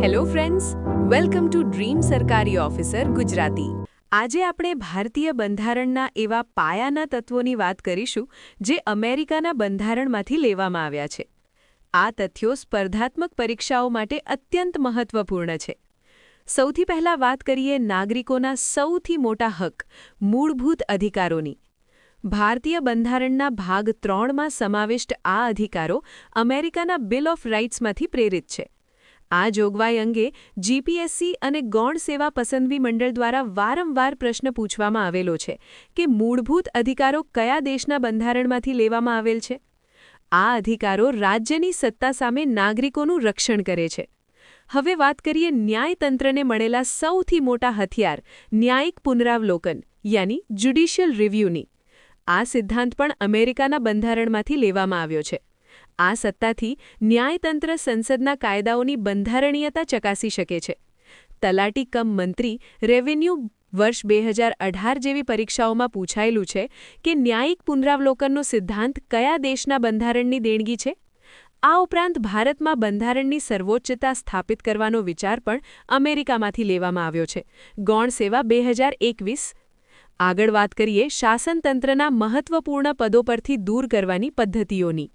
Hello friends, welcome to dream સરકારી officer Gujarati. આજે આપણે ભારતીય બંધારણના એવા પાયાના તત્વોની વાત કરીશું જે અમેરિકાના બંધારણમાંથી લેવામાં આવ્યા છે. આ તથ્યો સ્પર્ધાત્મક પરીક્ષાઓ માટે અત્યંત મહત્વપૂર્ણ છે. સૌથી પહેલા વાત કરીએ નાગરિકોના સૌથી મોટા હક, મૂળભૂત અધિકારોની. ભારતીય બંધારણના ભાગ 3માં સમાવિષ્ટ આ અધિકારો અમેરિકાના બિલ ઓફ રાઇટ્સમાંથી પ્રેરિત છે. આ જોગવાઈ અંગે જીપીએસસી અને ગૌણ સેવા પસંદગી મંડળ દ્વારા વારંવાર પ્રશ્ન પૂછવામાં આવેલો છે કે મૂળભૂત અધિકારો કયા દેશના બંધારણમાંથી લેવામાં આવેલ છે. આ અધિકારો રાજ્યની સત્તા સામે નાગરિકોનું રક્ષણ કરે છે. હવે વાત કરીએ ન્યાયતંત્રને મળેલા સૌથી મોટા હથિયાર, ન્યાયિક પુનરાવલોકન યાની જ્યુડિશિયલ રિવ્યૂની. આ સિદ્ધાંત પણ અમેરિકાના બંધારણમાંથી લેવામાં આવ્યો છે. આ સત્તાથી ન્યાયતંત્ર સંસદના કાયદાઓની બંધારણીયતા ચકાસી શકે છે. તલાટી કમ મંત્રી રેવન્યુ વર્ષ 2018 જેવી પરીક્ષાઓમાં પૂછાયેલું છે કે ન્યાયિક પુનરાવલોકનનો સિદ્ધાંત કયા દેશના બંધારણની દેણગી છે. આ ઉપરાંત ભારતમાં બંધારણની સર્વોચ્ચતા સ્થાપિત કરવાનો વિચાર પણ અમેરિકામાંથી લેવામાં આવ્યો છે. ગૌણ સેવા 2021. આગળ વાત કરીએ શાસનતંત્રના મહત્વપૂર્ણ પદો પરથી દૂર કરવાની પદ્ધતિઓની.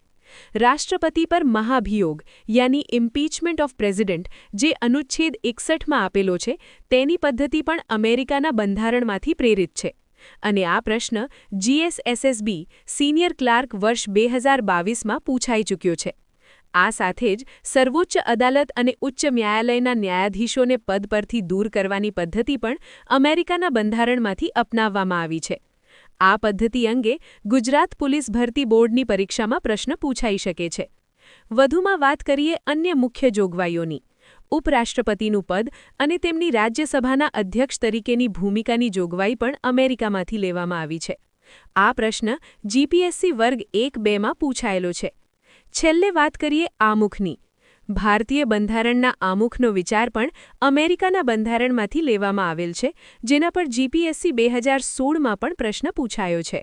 રાષ્ટ્રપતિ પર મહાભિયોગ યાની ઇમ્પીચમેન્ટ ઓફ પ્રેસિડેન્ટ જે અનુચ્છેદ 61માં આપેલો છે તેની પદ્ધતિ પણ અમેરિકાના બંધારણમાંથી પ્રેરિત છે. અને આ પ્રશ્ન જીએસએસએસબી સિનિયર ક્લાર્ક વર્ષ 2022માં પૂછાઈ ચૂક્યો છે. આ સાથે જ સર્વોચ્ચ અદાલત અને ઉચ્ચ ન્યાયાલયના ન્યાયાધીશોને પદ પરથી દૂર કરવાની પદ્ધતિ પણ અમેરિકાના બંધારણમાંથી અપનાવવામાં આવી છે. આ પદ્ધતિ અંગે ગુજરાત પોલીસ ભરતી બોર્ડની પરીક્ષામાં પ્રશ્ન પૂછાઈ શકે છે. વધુમાં વાત કરીએ અન્ય મુખ્ય જોગવાઈઓની. ઉપરાષ્ટ્રપતિનું પદ અને તેમની રાજ્યસભાના અધ્યક્ષ તરીકેની ભૂમિકાની જોગવાઈ પણ અમેરિકામાંથી લેવામાં આવી છે. આ પ્રશ્ન જીપીએસસી વર્ગ 1-2માં પૂછાયેલો છે. છેલ્લે વાત કરીએ આમુખની. ભારતીય બંધારણના આમુખનો વિચાર પણ અમેરિકાના બંધારણમાંથી લેવામાં આવેલ છે, જેના પર જીપીએસસી 2016માં પણ પ્રશ્ન પૂછાયો છે.